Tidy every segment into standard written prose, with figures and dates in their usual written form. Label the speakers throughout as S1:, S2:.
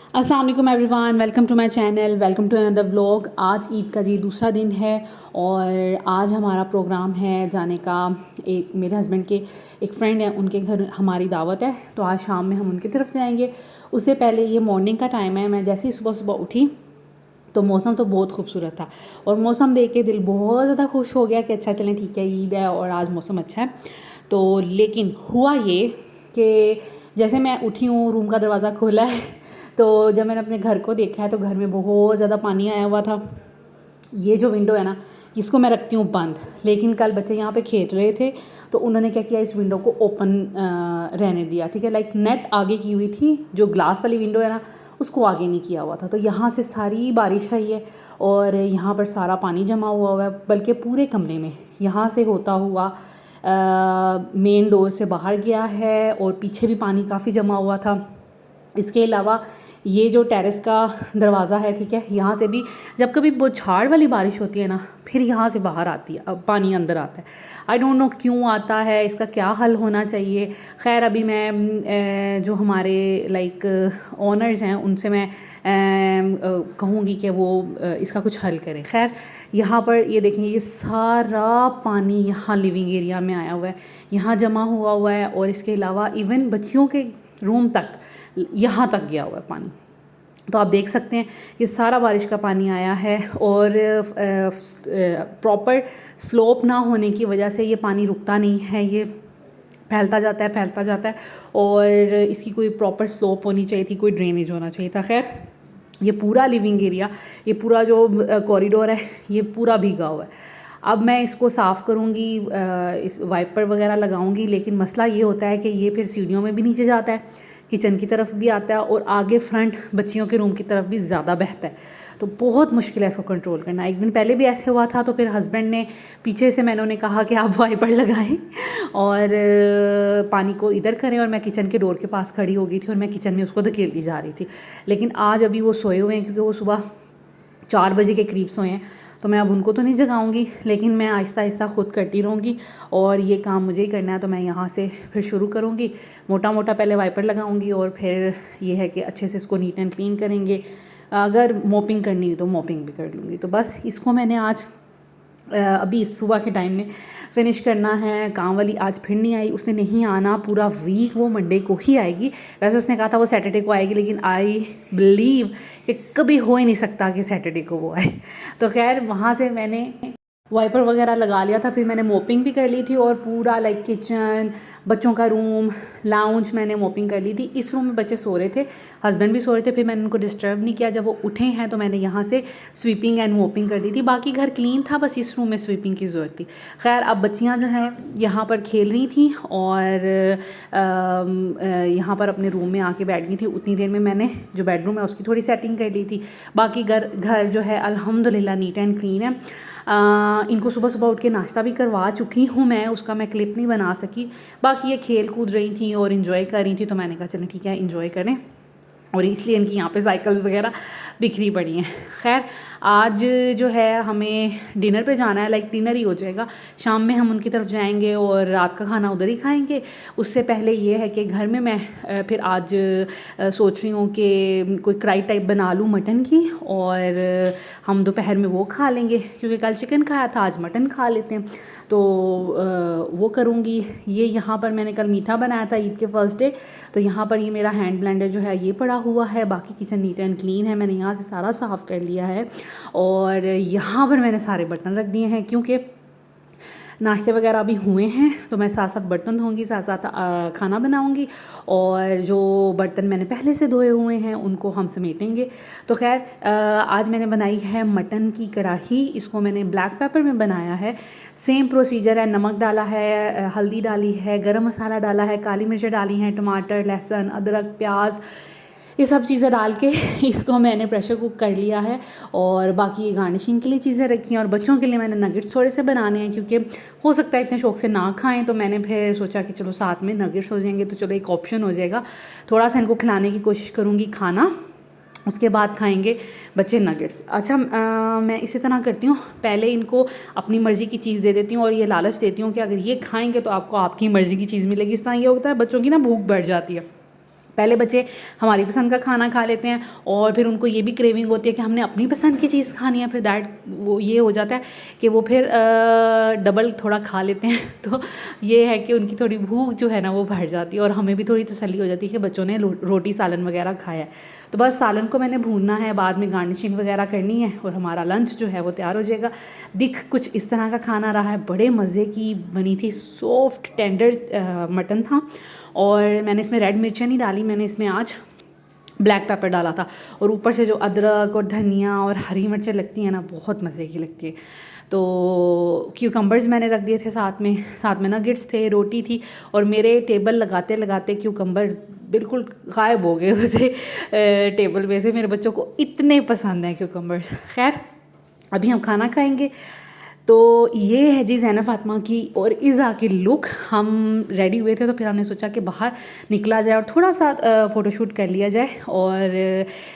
S1: अस्सलाम वालेकुम everyone, welcome to my channel, welcome to another vlog. आज ईद का जी दूसरा दिन है और आज हमारा प्रोग्राम है जाने का। एक मेरे हस्बैंड के एक फ्रेंड है, उनके घर हमारी दावत है, तो आज शाम में हम उनकी तरफ जाएंगे। उससे पहले ये मॉर्निंग का टाइम है, मैं जैसे ही सुबह सुबह उठी तो मौसम तो बहुत खूबसूरत था और मौसम देख के दिल बहुत ज़्यादा खुश हो गया कि अच्छा चलें ठीक है, ईद है और आज मौसम अच्छा है। तो लेकिन हुआ ये कि जैसे मैं उठी हूँ, रूम का दरवाज़ा खोला है तो जब मैंने अपने घर को देखा है तो घर में बहुत ज़्यादा पानी आया हुआ था। ये जो विंडो है ना, इसको मैं रखती हूँ बंद, लेकिन कल बच्चे यहाँ पे खेल रहे थे तो उन्होंने क्या किया, इस विंडो को ओपन रहने दिया। ठीक है, लाइक नेट आगे की हुई थी, जो ग्लास वाली विंडो है ना उसको आगे नहीं किया हुआ था, तो यहाँ से सारी बारिश आई है और यहाँ पर सारा पानी जमा हुआ है, बल्कि पूरे कमरे में। यहाँ से होता हुआ मेन डोर से बाहर गया है और पीछे भी पानी काफ़ी जमा हुआ था। इसके अलावा ये जो टेरेस का दरवाज़ा है, ठीक है, यहाँ से भी जब कभी बौछार वाली बारिश होती है ना, फिर यहाँ से बाहर आती है, अब पानी अंदर आता है। आई डोंट नो क्यों आता है, इसका क्या हल होना चाहिए। खैर अभी मैं जो हमारे लाइक ओनर्स हैं उनसे मैं कहूँगी कि वो इसका कुछ हल करें। खैर यहाँ पर ये देखेंगे, ये सारा पानी यहाँ लिविंग एरिया में आया हुआ है, यहाँ जमा हुआ है और इसके अलावा इवन बच्चियों के रूम तक यहाँ तक गया हुआ है पानी। तो आप देख सकते हैं ये सारा बारिश का पानी आया है और प्रॉपर स्लोप ना होने की वजह से ये पानी रुकता नहीं है, ये फैलता जाता है और इसकी कोई प्रॉपर स्लोप होनी चाहिए थी, कोई ड्रेनेज होना चाहिए था। खैर ये पूरा लिविंग एरिया, ये पूरा जो कॉरिडोर है, ये पूरा भीगा हुआ है। अब मैं इसको साफ़ करूँगी, इस वाइपर वगैरह लगाऊंगी, लेकिन मसला ये होता है कि ये फिर सीढ़ियों में भी नीचे जाता है, किचन की तरफ भी आता है और आगे फ्रंट बच्चियों के रूम की तरफ भी ज़्यादा बहता है। तो बहुत मुश्किल है इसको कंट्रोल करना। एक दिन पहले भी ऐसे हुआ था, तो फिर हस्बैंड ने पीछे से, मैंने उन्हें कहा कि आप वाइपर लगाएं और पानी को इधर करें, और मैं किचन के डोर के पास खड़ी हो गई थी और मैं किचन में उसको धकेलती जा रही थी। लेकिन आज अभी वो सोए हुए हैं, क्योंकि वो सुबह 4 बजे के करीब सोए हैं, तो मैं अब उनको तो नहीं जगाऊंगी, लेकिन मैं आहिस्ता आहिस्ता ख़ुद करती रहूँगी और ये काम मुझे ही करना है। तो मैं यहाँ से फिर शुरू करूँगी, मोटा मोटा पहले वाइपर लगाऊंगी और फिर ये है कि अच्छे से इसको नीट एंड क्लीन करेंगे। अगर मोपिंग करनी है तो मोपिंग भी कर लूँगी। तो बस इसको मैंने आज अभी सुबह के टाइम में फ़िनिश करना है। काम वाली आज फिर नहीं आई, उसने नहीं आना पूरा वीक, वो मंडे को ही आएगी। वैसे उसने कहा था वो सैटरडे को आएगी, लेकिन आई बिलीव कि कभी हो ही नहीं सकता कि सैटरडे को वो आए। तो खैर वहाँ से मैंने वाइपर वगैरह लगा लिया था, फिर मैंने मोपिंग भी कर ली थी और पूरा लाइक किचन, बच्चों का रूम, लाउंज मैंने मोपिंग कर ली थी। इस रूम में बच्चे सो रहे थे, हस्बैंड भी सो रहे थे, फिर मैंने उनको डिस्टर्ब नहीं किया। जब वो उठे हैं तो मैंने यहाँ से स्वीपिंग एंड मोपिंग कर दी थी। बाकी घर क्लीन था, बस इस रूम में स्वीपिंग की ज़रूरत थी। खैर अब बच्चियाँ जो हैं यहाँ पर खेल रही थी और यहाँ पर अपने रूम में आके बैठ गई थी। उतनी देर में मैंने जो बेडरूम है उसकी थोड़ी सेटिंग कर ली थी। बाकी घर जो है अल्हम्दुलिल्लाह नीट एंड क्लीन है। इनको सुबह सुबह उठ के नाश्ता भी करवा चुकी हूँ मैं, उसका मैं क्लिप नहीं बना सकी। बाकी ये खेल कूद रही थी और इन्जॉय कर रही थी, तो मैंने कहा चलें ठीक है इन्जॉय करें, और इसलिए इनकी यहाँ पे साइकिल्स वगैरह बिखरी पड़ी हैं। खैर आज जो है हमें डिनर पे जाना है, लाइक डिनर ही हो जाएगा, शाम में हम उनकी तरफ जाएंगे और रात का खाना उधर ही खाएंगे। उससे पहले ये है कि घर में मैं फिर आज सोच रही हूँ कि कोई कढ़ाई टाइप बना लूँ मटन की, और हम दोपहर में वो खा लेंगे, क्योंकि कल चिकन खाया था, आज मटन खा लेते हैं। तो वो करूँगी। ये यहाँ पर मैंने कल मीठा बनाया था ईद के फर्स्ट डे, तो यहाँ पर ये मेरा हैंड ब्लेंडर जो है ये पड़ा हुआ है। बाकी किचन नीट एंड क्लीन है, मैंने यहाँ से सारा साफ़ कर लिया है और यहाँ पर मैंने सारे बर्तन रख दिए हैं, क्योंकि नाश्ते वगैरह अभी हुए हैं, तो मैं साथ साथ बर्तन धोऊंगी, साथ साथ खाना बनाऊंगी, और जो बर्तन मैंने पहले से धोए हुए हैं उनको हम समेटेंगे। तो खैर आज मैंने बनाई है मटन की कढ़ाई, इसको मैंने ब्लैक पेपर में बनाया है। सेम प्रोसीजर है, नमक डाला है, हल्दी डाली है, गरम मसाला डाला है, काली मिर्च डाली हैं, टमाटर, लहसुन, अदरक, प्याज, ये सब चीज़ें डाल के इसको मैंने प्रेशर कुक कर लिया है। और बाकी ये गार्निशिंग के लिए चीज़ें रखी हैं, और बच्चों के लिए मैंने नगेट्स थोड़े से बनाने हैं, क्योंकि हो सकता है इतने शौक से ना खाएं, तो मैंने फिर सोचा कि चलो साथ में नगेट्स हो जाएंगे, तो चलो एक ऑप्शन हो जाएगा। थोड़ा सा इनको खिलाने की कोशिश करूँगी खाना, उसके बाद खाएंगे बच्चे नगेट्स। अच्छा मैं इसी तरह करती हूँ, पहले इनको अपनी मर्ज़ी की चीज़ दे देती हूँ और ये लालच देती हूँ कि अगर ये खाएंगे तो आपको आपकी मर्ज़ी की चीज़ मिलेगी। इस तरह ये होता है बच्चों की ना भूख बढ़ जाती है। पहले बच्चे हमारी पसंद का खाना खा लेते हैं और फिर उनको ये भी क्रेविंग होती है कि हमने अपनी पसंद की चीज़ खानी है, फिर दैट वो ये हो जाता है कि वो फिर डबल थोड़ा खा लेते हैं। तो ये है कि उनकी थोड़ी भूख जो है ना वो बढ़ जाती है और हमें भी थोड़ी तसल्ली हो जाती है कि बच्चों ने रोटी सालन वगैरह खाया है। तो बस सालन को मैंने भूनना है, बाद में गार्निशिंग वगैरह करनी है और हमारा लंच जो है वो तैयार हो जाएगा। दिख कुछ इस तरह का खाना रहा है, बड़े मज़े की बनी थी, सॉफ्ट टेंडर मटन था और मैंने इसमें रेड मिर्चें नहीं डाली, मैंने इसमें आज ब्लैक पेपर डाला था और ऊपर से जो अदरक और धनिया और हरी मिर्चें लगती हैं ना बहुत मज़े की लगती है। तो क्यूकम्बर्स मैंने रख दिए थे साथ में नगेट्स थे, रोटी थी और मेरे टेबल लगाते लगाते क्यूकम्बर बिल्कुल गायब हो गए थे टेबल पे से। मेरे बच्चों को इतने पसंद हैं क्यूकम्बर्स। खैर अभी हम खाना खाएंगे। तो ये है जी ज़ैनब फ़ातिमा की और इज़ा की लुक। हम रेडी हुए थे तो फिर हमने सोचा कि बाहर निकला जाए और थोड़ा सा फ़ोटोशूट कर लिया जाए। और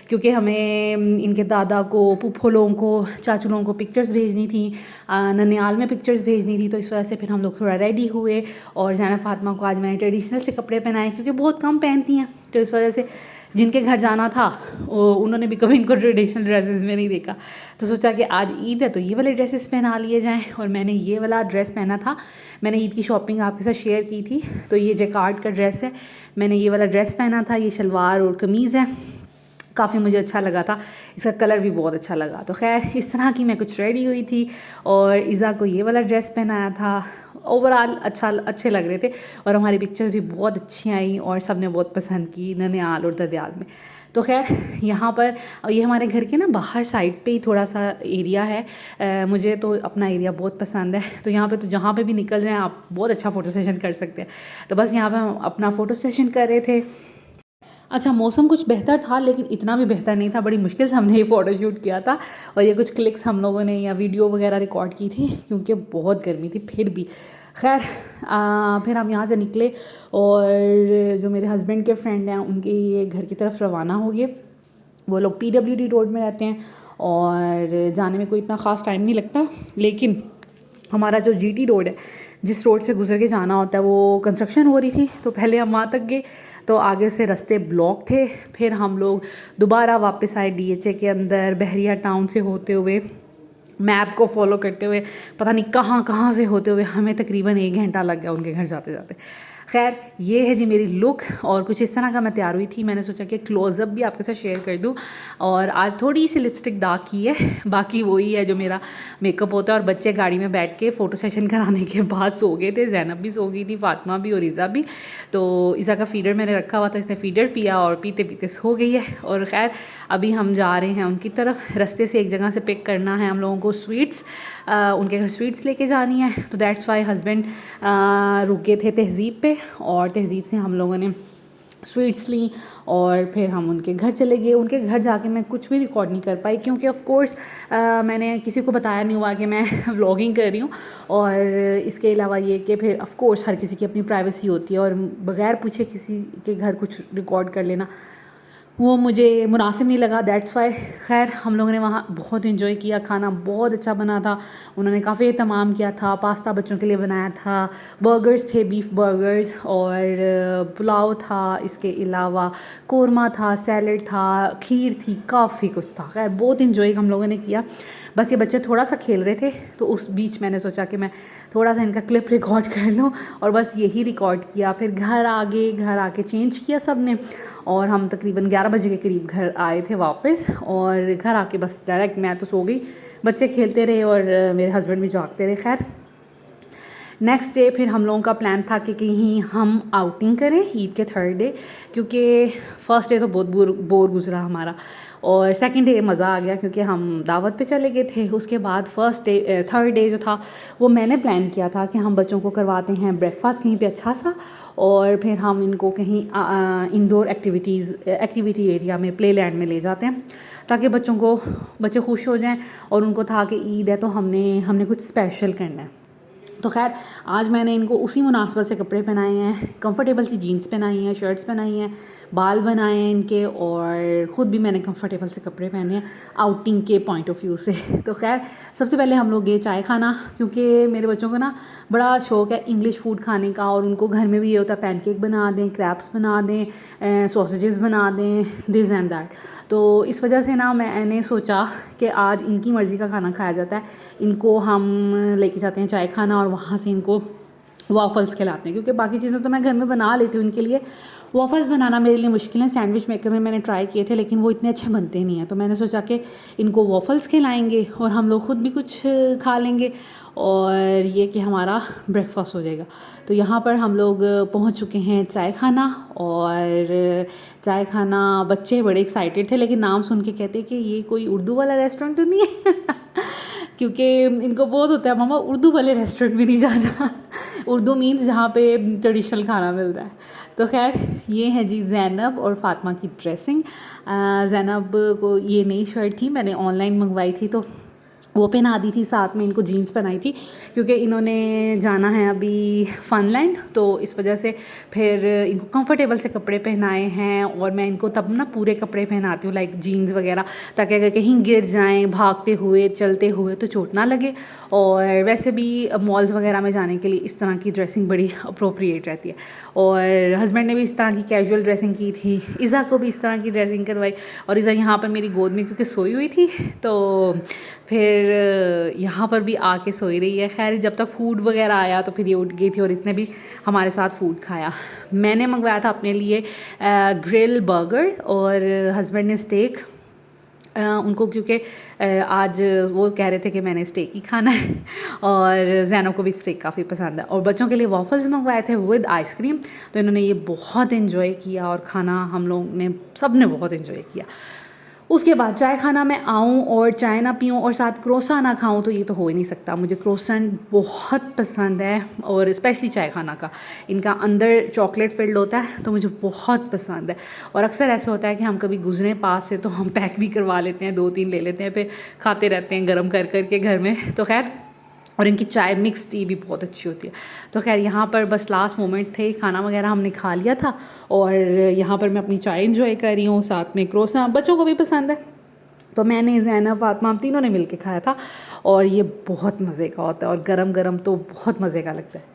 S1: क्योंकि हमें इनके दादा को, फूफो लोगों को, चाचू लोगों को पिक्चर्स भेजनी थी, ननियाल में पिक्चर्स भेजनी थी, तो इस वजह से फिर हम लोग थोड़ा रेडी हुए। और ज़ैनब फ़ातिमा को आज मैंने ट्रेडिशनल से कपड़े पहनाए क्योंकि बहुत कम पहनती हैं, तो इस वजह से जिनके घर जाना था उन्होंने भी कभी इनको ट्रेडिशनल ड्रेसेस में नहीं देखा, तो सोचा कि आज ईद है तो ये वाले ड्रेसेस पहना लिए जाएं। और मैंने ये वाला ड्रेस पहना था, मैंने ईद की शॉपिंग आपके साथ शेयर की थी। तो ये जैकार्ड का ड्रेस है, मैंने ये वाला ड्रेस पहना था, ये शलवार और कमीज़ है, काफ़ी मुझे अच्छा लगा था, इसका कलर भी बहुत अच्छा लगा। तो खैर इस तरह की मैं कुछ रेडी हुई थी और इज़ा को ये वाला ड्रेस पहनाया था। ओवरऑल अच्छे लग रहे थे और हमारी पिक्चर्स भी बहुत अच्छी आई और सब ने बहुत पसंद की ननियाल और ददयाल में। तो खैर यहाँ पर ये हमारे घर के ना बाहर साइड पे ही थोड़ा सा एरिया है। मुझे तो अपना एरिया बहुत पसंद है, तो यहाँ पे तो जहाँ पे भी निकल जाएं आप बहुत अच्छा फ़ोटो सेशन कर सकते हैं। तो बस यहाँ पे हम अपना फ़ोटो सेशन कर रहे थे। अच्छा मौसम कुछ बेहतर था लेकिन इतना भी बेहतर नहीं था, बड़ी मुश्किल से हमने ये फ़ोटो शूट किया था और ये कुछ क्लिक्स हम लोगों ने या वीडियो वगैरह रिकॉर्ड की थी क्योंकि बहुत गर्मी थी। फिर भी खैर फिर हम यहाँ से निकले और जो मेरे हस्बैंड के फ्रेंड हैं उनके ये घर की तरफ रवाना हो गए। वो लोग PWD रोड में रहते हैं और जाने में कोई इतना ख़ास टाइम नहीं लगता, लेकिन हमारा जो GT रोड है जिस रोड से गुजर के जाना होता है वो कंस्ट्रक्शन हो रही थी, तो पहले हम वहाँ तक गए तो आगे से रास्ते ब्लॉक थे। फिर हम लोग दोबारा वापस आए DHA के अंदर, बहरिया टाउन से होते हुए, मैप को फॉलो करते हुए, पता नहीं कहाँ से होते हुए हमें तकरीबन 1 घंटा लग गया उनके घर जाते जाते। खैर ये है जी मेरी लुक और कुछ इस तरह का मैं तैयार हुई थी। मैंने सोचा कि क्लोज़अप भी आपके साथ शेयर कर दूं और आज थोड़ी सी लिपस्टिक डार्क की है, बाकी वही है जो मेरा मेकअप होता है। और बच्चे गाड़ी में बैठ के फ़ोटो सेशन कराने के बाद सो गए थे, ज़ैनब भी सो गई थी, फ़ातिमा भी और इज़ा भी। तो इज़ा का फ़ीडर मैंने रखा हुआ था, इसने फ़ीडर पिया और पीते पीते सो गई है। और ख़ैर अभी हम जा रहे हैं उनकी तरफ, रास्ते से एक जगह से पिक करना है हम लोगों को स्वीट्स, उनके घर स्वीट्स लेके जानी है। तो दैट्स वाई हस्बैंड रुके थे तहज़ीब पे और तहज़ीब से हम लोगों ने स्वीट्स ली और फिर हम उनके घर चले गए। उनके घर जाके मैं कुछ भी रिकॉर्ड नहीं कर पाई क्योंकि ऑफ़ कोर्स मैंने किसी को बताया नहीं हुआ कि मैं व्लॉगिंग कर रही हूँ। और इसके अलावा ये कि फिर ऑफ़ कोर्स हर किसी की अपनी प्राइवेसी होती है और बग़ैर पूछे किसी के घर कुछ रिकॉर्ड कर लेना वो मुझे मुनासिब नहीं लगा। दैट्स वाई खैर हम लोगों ने वहाँ बहुत इन्जॉय किया, खाना बहुत अच्छा बना था, उन्होंने काफ़ी एहतमाम किया था। पास्ता बच्चों के लिए बनाया था, बर्गर्स थे, बीफ बर्गर्स और पुलाव था, इसके अलावा कोरमा था, सैलड था, खीर थी, काफ़ी कुछ था। खैर बहुत इन्जॉय हम लोगों ने किया। बस ये बच्चे थोड़ा सा खेल रहे थे तो उस बीच मैंने सोचा कि मैं थोड़ा सा इनका क्लिप रिकॉर्ड कर लूँ और बस यही रिकॉर्ड किया। फिर घर आके चेंज किया सब ने और हम तकरीबन 11 बजे के करीब घर आए थे वापस। और घर आके बस डायरेक्ट मैं तो सो गई, बच्चे खेलते रहे और मेरे हस्बैंड भी जागते रहे। खैर नेक्स्ट डे फिर हम लोगों का प्लान था कि कहीं हम आउटिंग करें ईद के 3rd डे, क्योंकि फ़र्स्ट डे तो बहुत बोर गुजरा हमारा और सेकंड डे मज़ा आ गया क्योंकि हम दावत पे चले गए थे। उसके बाद 3rd डे जो था वो मैंने प्लान किया था कि हम बच्चों को करवाते हैं ब्रेकफास्ट कहीं पे अच्छा सा और फिर हम इनको कहीं इंडोर एक्टिविटी एरिया में, प्ले लैंड में ले जाते हैं ताकि बच्चे खुश हो जाएं और उनको था कि ईद है तो हमने कुछ स्पेशल करना है। तो खैर आज मैंने इनको उसी मुनासबत से कपड़े पहनाए हैं, कंफर्टेबल सी जीन्स पहनाई हैं, शर्ट्स पहनाई हैं, बाल बनाए हैं इनके, और ख़ुद भी मैंने कंफर्टेबल से कपड़े पहने हैं आउटिंग के पॉइंट ऑफ व्यू से। तो खैर सबसे पहले हम लोग गए चाय खाना, क्योंकि मेरे बच्चों को ना बड़ा शौक़ है इंग्लिश फूड खाने का, और उनको घर में भी ये होता है पैनकेक बना दें, क्रैप्स बना दें, सॉसेजेस बना दें, दिस एंड दैट। तो इस वजह से ना मैंने सोचा कि आज इनकी मर्ज़ी का खाना खाया जाता है। इनको हम लेके जाते हैं चाय खाना और वहाँ से इनको वॉफ़ल्स खिलाते हैं, क्योंकि बाकी चीज़ें तो मैं घर में बना लेती हूँ इनके लिए। वॉफ़ल्स बनाना मेरे लिए मुश्किल है। सैंडविच मेकर में मैंने ट्राई किए थे लेकिन वो इतने अच्छे बनते नहीं हैं, तो मैंने सोचा कि इनको वॉफ़ल्स खिलाएंगे और हम लोग ख़ुद भी कुछ खा लेंगे, और ये कि हमारा ब्रेकफास्ट हो जाएगा। तो यहाँ पर हम लोग पहुँच चुके हैं चाय खाना, और चाय खाना बच्चे बड़े एक्साइटेड थे, लेकिन नाम सुन के कहते कि ये कोई उर्दू वाला रेस्टोरेंट तो नहीं है क्योंकि इनको बहुत होता है मामा उर्दू वाले रेस्टोरेंट में नहीं जाना उर्दू मीन्स जहाँ पे ट्रेडिशनल खाना मिलता है। तो खैर ये है जी ज़ैनब और फ़ातिमा की ड्रेसिंग। ज़ैनब को ये नई शर्ट थी, मैंने ऑनलाइन मंगवाई थी तो वो पहना दी थी, साथ में इनको जीन्स पहनाई थी क्योंकि इन्होंने जाना है अभी फनलैंड, तो इस वजह से फिर इनको कंफर्टेबल से कपड़े पहनाए हैं। और मैं इनको तब ना पूरे कपड़े पहनाती हूँ लाइक जीन्स वगैरह, ताकि अगर कहीं गिर जाएं भागते हुए चलते हुए तो चोट ना लगे। और वैसे भी मॉल्स वगैरह में जाने के लिए इस तरह की ड्रेसिंग बड़ी अप्रोप्रिएट रहती है। और हस्बैंड ने भी इस तरह की कैजुअल ड्रेसिंग की थी, इज़ा को भी इस तरह की ड्रेसिंग करवाई, और इज़ा यहाँ पर मेरी गोद में क्योंकि सोई हुई थी तो फिर यहाँ पर भी आके सोई रही है। खैर जब तक फूड वगैरह आया तो फिर ये उठ गई थी और इसने भी हमारे साथ फूड खाया। मैंने मंगवाया था अपने लिए ग्रिल बर्गर और हस्बैंड ने स्टेक। उनको क्योंकि आज वो कह रहे थे कि मैंने स्टेक ही खाना है, और ज़ैनब को भी स्टेक काफ़ी पसंद है। और बच्चों के लिए वॉफ़ल्स मंगवाए थे विद आइसक्रीम, तो इन्होंने ये बहुत इन्जॉय किया और खाना हम लोग ने सब ने बहुत इन्जॉय किया। उसके बाद चाय खाना मैं आऊँ और चाय ना पीऊँ और साथ क्रोसा ना खाऊँ तो ये तो हो ही नहीं सकता। मुझे क्रोसेंट बहुत पसंद है, और स्पेशली चाय खाना का इनका अंदर चॉकलेट फिल्ड होता है तो मुझे बहुत पसंद है। और अक्सर ऐसा होता है कि हम कभी गुजरे पास से तो हम पैक भी करवा लेते हैं, 2-3 ले लेते हैं, फिर खाते रहते हैं गर्म कर कर के घर में। तो खैर, और इनकी चाय मिक्स टी भी बहुत अच्छी होती है। तो खैर यहाँ पर बस लास्ट मोमेंट थे, खाना वगैरह हमने खा लिया था और यहाँ पर मैं अपनी चाय एंजॉय कर रही हूँ, साथ में क्रोसा बच्चों को भी पसंद है तो मैंने ज़ैनब फातिमा हम तीनों ने मिल के खाया था, और ये बहुत मज़े का होता है और गरम गरम तो बहुत मज़े का लगता है।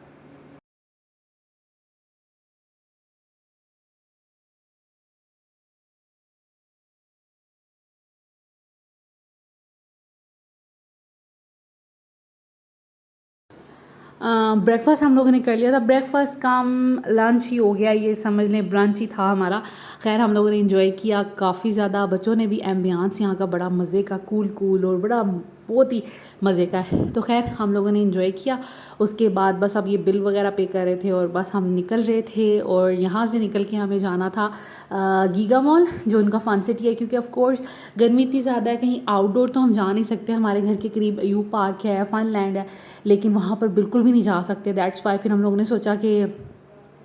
S1: ब्रेकफ़ास्ट हम लोगों ने कर लिया था, ब्रेकफ़ास्ट कम लंच ही हो गया, ये समझ लें ब्रंच ही था हमारा। खैर हम लोगों ने एंजॉय किया काफ़ी ज़्यादा, बच्चों ने भी। एम्बियंस यहाँ का बड़ा मज़े का, कूल कूल और बड़ा बहुत ही मज़े का है। तो खैर हम लोगों ने एंजॉय किया। उसके बाद बस अब ये बिल वगैरह पे कर रहे थे और बस हम निकल रहे थे, और यहाँ से निकल के हमें जाना था गीगा मॉल जो उनका फ़न सिटी है, क्योंकि ऑफ कोर्स गर्मी इतनी ज़्यादा है, कहीं आउटडोर तो हम जा नहीं सकते। हमारे घर के करीब यू पार्क है, फन लैंड है, लेकिन वहाँ पर बिल्कुल भी नहीं जा सकते। दैट्स वाई फिर हम लोगों ने सोचा कि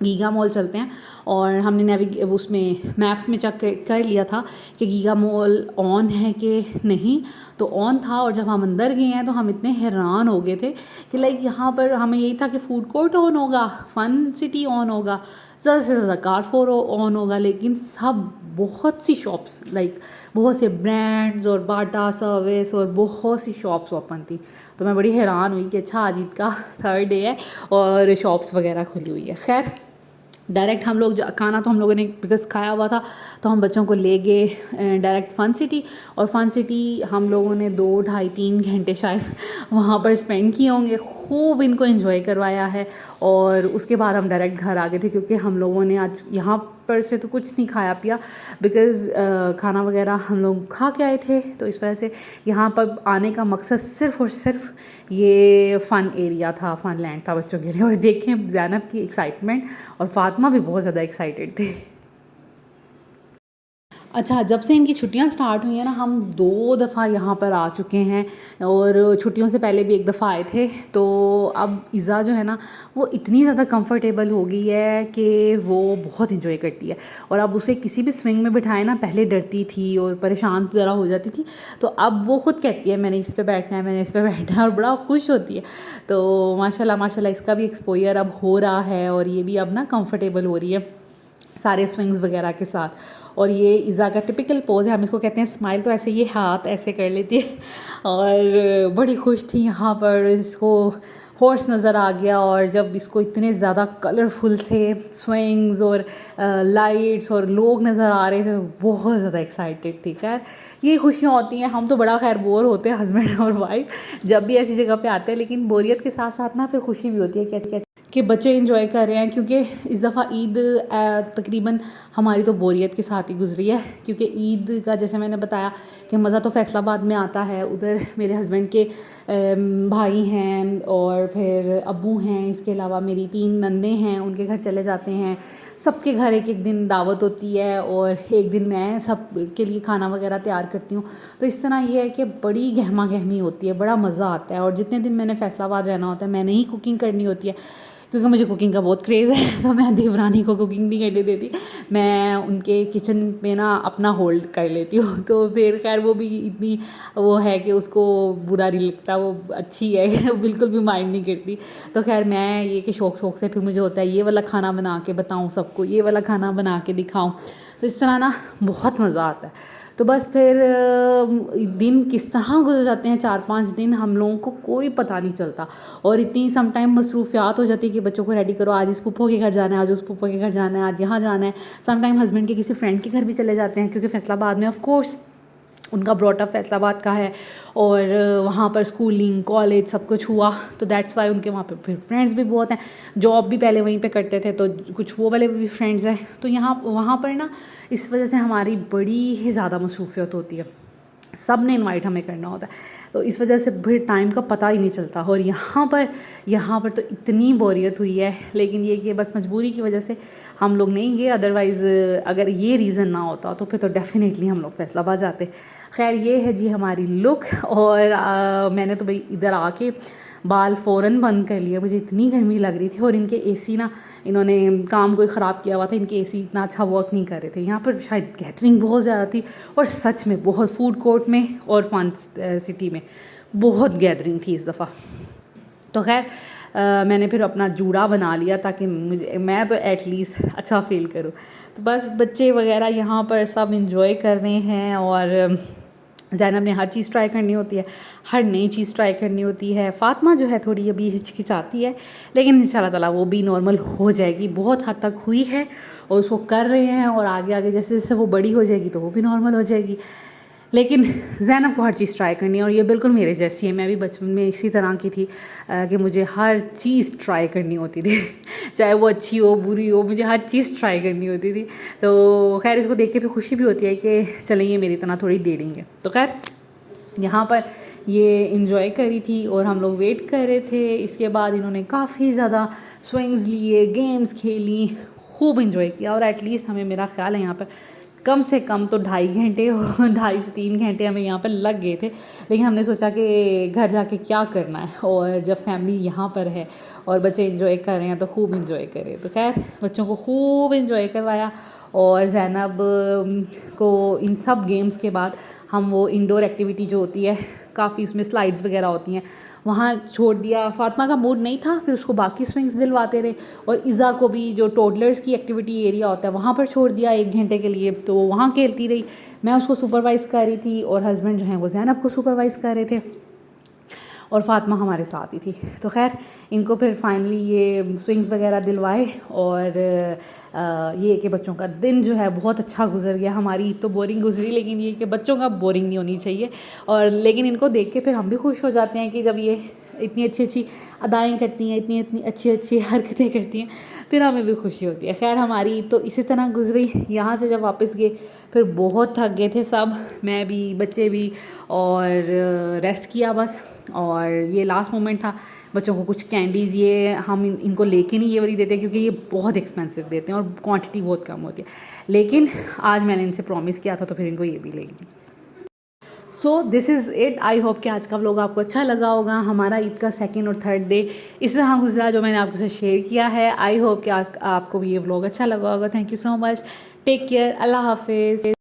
S1: गीगा मॉल चलते हैं, और हमने उसमें मैप्स में चेक कर लिया था कि गीगा मॉल ऑन है कि नहीं, तो ऑन था। और जब हम अंदर गए हैं तो हम इतने हैरान हो गए थे कि लाइक यहाँ पर हमें यही था कि फूड कोर्ट ऑन होगा, फ़न सिटी ऑन होगा, ज़्यादा से ज़्यादा कारफोर ऑन होगा, लेकिन सब बहुत सी शॉप्स लाइक बहुत से ब्रांड्स और बाटा सर्विस और बहुत सी शॉप्स ओपन थी। तो मैं बड़ी हैरान हुई कि अच्छा आज ईद का 3rd डे है और शॉप्स वगैरह खुली हुई है। खैर डायरेक्ट हम लोग खाना तो हम लोगों ने बिकॉज खाया हुआ था, तो हम बच्चों को ले गए डायरेक्ट फ़न सिटी, और फ़न सिटी हम लोगों ने 2 ढाई 3 घंटे शायद वहाँ पर स्पेंड किए होंगे, खूब इनको एंजॉय करवाया है। और उसके बाद हम डायरेक्ट घर आ गए थे, क्योंकि हम लोगों ने आज यहाँ पर से तो कुछ नहीं खाया पिया, बिकॉज़ खाना वगैरह हम लोग खा के आए थे। तो इस वजह से यहाँ पर आने का मकसद सिर्फ़ और सिर्फ ये फ़न एरिया था, फ़न लैंड था बच्चों के लिए। और देखें ज़ैनब की एक्साइटमेंट, और फातिमा भी बहुत ज़्यादा एक्साइटेड थी। अच्छा, जब से इनकी छुट्टियां स्टार्ट हुई हैं ना, हम 2 दफ़ा यहाँ पर आ चुके हैं, और छुट्टियों से पहले भी 1 दफ़ा आए थे। तो अब इज़ा जो है ना वो इतनी ज़्यादा कंफर्टेबल हो गई है कि वो बहुत इन्जॉय करती है। और अब उसे किसी भी स्विंग में बिठाए ना, पहले डरती थी और परेशान ज़रा हो जाती थी, तो अब वो खुद कहती है मैंने इस पे बैठना है, मैंने इस पे बैठना है, और बड़ा खुश होती है। तो माशाल्लाह माशाल्लाह इसका भी एक्सपोजर अब हो रहा है, और ये भी अब ना कंफर्टेबल हो रही है। सारे स्विंग्स वगैरह के साथ। और ये इज़ा का टिपिकल पोज़ है, हम इसको कहते हैं स्माइल। तो ऐसे ये हाथ ऐसे कर लेती है और बड़ी खुश थी यहाँ पर। इसको हॉर्स नज़र आ गया और जब इसको इतने ज़्यादा कलरफुल से स्विंग्स और लाइट्स और लोग नज़र आ रहे थे, बहुत ज़्यादा एक्साइटेड थी। खैर ये खुशियाँ होती हैं। हम तो बड़ा खैर बोर होते हैं हस्बैंड और वाइफ जब भी ऐसी जगह पे आते हैं, लेकिन बोरियत के साथ साथ ना फिर खुशी भी होती है कि बच्चे इंजॉय कर रहे हैं। क्योंकि इस दफ़ा ईद तकरीबन हमारी तो बोरियत के साथ ही गुजरी है, क्योंकि ईद का जैसे मैंने बताया कि मज़ा तो फैसलाबाद में आता है। उधर मेरे हस्बैंड के भाई हैं और फिर अब्बू हैं, इसके अलावा मेरी 3 नन्ने हैं, उनके घर चले जाते हैं। सबके घर एक एक दिन दावत होती है और एक दिन मैं सब के लिए खाना वगैरह तैयार करती हूँ। तो इस तरह ये है कि बड़ी गहमा गहमी होती है, बड़ा मज़ा आता है। और जितने दिन मैंने फैसलाबाद रहना होता है मैंने ही कुकिंग करनी होती है, क्योंकि मुझे कुकिंग का बहुत क्रेज़ है। तो मैं देवरानी को कुकिंग नहीं करने देती, मैं उनके किचन में ना अपना होल्ड कर लेती हूँ। तो फिर खैर वो भी इतनी वो है कि उसको बुरा नहीं लगता, वो अच्छी है वो बिल्कुल भी माइंड नहीं करती। तो खैर मैं ये कि शौक से फिर मुझे होता है ये वाला खाना बना के बताऊँ सबको, ये वाला खाना बना के दिखाऊँ। तो इस तरह ना बहुत मज़ा आता है। तो बस फिर दिन किस तरह गुजर जाते हैं, 4-5 दिन हम लोगों को कोई पता नहीं चलता। और इतनी सम टाइम मसरूफियात हो जाती है कि बच्चों को रेडी करो, आज इस पुप्पो के घर जाना है, आज उस पुप्पो के घर जाना है, आज यहाँ जाना है। सम टाइम हस्बैंड के किसी फ्रेंड के घर भी चले जाते हैं, क्योंकि फैसलाबाद में ऑफ कोर्स उनका ब्रॉटअप फैसलाबाद का है और वहाँ पर स्कूलिंग कॉलेज सब कुछ हुआ। तो दैट्स वाई उनके वहाँ पे फिर फ्रेंड्स भी बहुत हैं। जॉब भी पहले वहीं पे करते थे, तो कुछ वो वाले भी फ्रेंड्स हैं। तो यहाँ वहाँ पर ना इस वजह से हमारी बड़ी ही ज़्यादा मसरूफियत होती है, सब ने इनवाइट हमें करना होता है। तो इस वजह से फिर टाइम का पता ही नहीं चलता। और यहाँ पर तो इतनी बोरियत हुई है, लेकिन ये कि बस मजबूरी की वजह से हम लोग नहीं गए। अदरवाइज़ अगर ये रीज़न ना होता तो फिर तो डेफ़िनेटली हम लोग फैसलाबाद जाते। खैर ये है जी हमारी लुक। और मैंने तो भाई इधर आके बाल फ़ौरन बंद कर लिए, मुझे इतनी गर्मी लग रही थी। और इनके एसी ना, इन्होंने काम कोई ख़राब किया हुआ था, इनके एसी इतना अच्छा वर्क नहीं कर रहे थे। यहाँ पर शायद गैदरिंग बहुत ज़्यादा थी, और सच में बहुत फूड कोर्ट में और फन सिटी में बहुत गैदरिंग थी इस दफ़ा। तो खैर मैंने फिर अपना जूड़ा बना लिया ताकि मैं तो एटलीस्ट अच्छा फील करूँ। तो बस बच्चे वगैरह यहाँ पर सब इंजॉय कर रहे हैं। और ज़ैनब ने हर चीज़ ट्राई करनी होती है, हर नई चीज़ ट्राई करनी होती है। फ़ातिमा जो है थोड़ी अभी हिचकिचाती है, लेकिन इंशाल्लाह ताला वो भी नॉर्मल हो जाएगी, बहुत हद तक हुई है और उसको कर रहे हैं। और आगे आगे जैसे जैसे वो बड़ी हो जाएगी तो वो भी नॉर्मल हो जाएगी। लेकिन ज़ैनब को हर चीज़ ट्राई करनी है, और ये बिल्कुल मेरे जैसी है। मैं भी बचपन में इसी तरह की थी कि मुझे हर चीज़ ट्राई करनी होती थी चाहे वो अच्छी हो बुरी हो, मुझे हर चीज़ ट्राई करनी होती थी। तो खैर इसको देख के भी खुशी भी होती है कि चलें ये मेरी तरह थोड़ी दे देंगे। तो खैर यहाँ पर ये इंजॉय करी थी और हम लोग वेट कर रहे थे। इसके बाद इन्होंने काफ़ी ज़्यादा स्विंग्स लिए, गेम्स खेली, खूब इंजॉय किया। और एटलीस्ट हमें, मेरा ख्याल है यहाँ पर कम से कम तो 2.5 घंटे 2.5 से 3 घंटे हमें यहाँ पर लग गए थे। लेकिन हमने सोचा कि घर जाके क्या करना है, और जब फैमिली यहाँ पर है और बच्चे इंजॉय कर रहे हैं तो खूब इंजॉय करें। तो खैर बच्चों को खूब इंजॉय करवाया। और ज़ैनब को इन सब गेम्स के बाद हम वो इंडोर एक्टिविटी जो होती है, काफ़ी उसमें स्लाइड्स वगैरह होती हैं, वहाँ छोड़ दिया। फ़ातिमा का मूड नहीं था, फिर उसको बाकी स्विंग्स दिलवाते रहे। और इज़ा को भी जो टोडलर्स की एक्टिविटी एरिया होता है वहाँ पर छोड़ दिया 1 घंटे के लिए, तो वो वहाँ खेलती रही। मैं उसको सुपरवाइज़ कर रही थी और हस्बैंड जो हैं वो ज़ैनब को सुपरवाइज़ कर रहे थे, और फ़ातिमा हमारे साथ ही थी। तो खैर इनको फिर फाइनली ये स्विंग्स वगैरह दिलवाए। और ये कि बच्चों का दिन जो है बहुत अच्छा गुजर गया। हमारी तो बोरिंग गुजरी, लेकिन ये कि बच्चों का बोरिंग नहीं होनी चाहिए। और लेकिन इनको देख के फिर हम भी खुश हो जाते हैं कि जब ये इतनी अच्छी अच्छी अदाएँ करती हैं, इतनी इतनी अच्छी अच्छी हरकतें करती हैं, फिर हमें भी खुशी होती है। खैर हमारी तो इसी तरह गुजरी। यहाँ से जब वापस गए फिर बहुत थक गए थे सब, मैं भी बच्चे भी, और रेस्ट किया बस। और ये लास्ट मोमेंट था। बच्चों को कुछ कैंडीज़ ये हम इनको लेके नहीं ये वाली देते, क्योंकि ये बहुत एक्सपेंसिव देते हैं और क्वांटिटी बहुत कम होती है। लेकिन आज मैंने इनसे प्रॉमिस किया था तो फिर इनको ये भी लेंगी। So this is it. I hope कि आज का व्लॉग आपको अच्छा लगा होगा। हमारा ईद का 2nd और 3rd डे इस तरह गुजरा जो मैंने आपके साथ शेयर किया है। आई होप कि आपको भी ये व्लॉग अच्छा लगा होगा। Thank you so much. Take care. अल्लाह हाफिज़।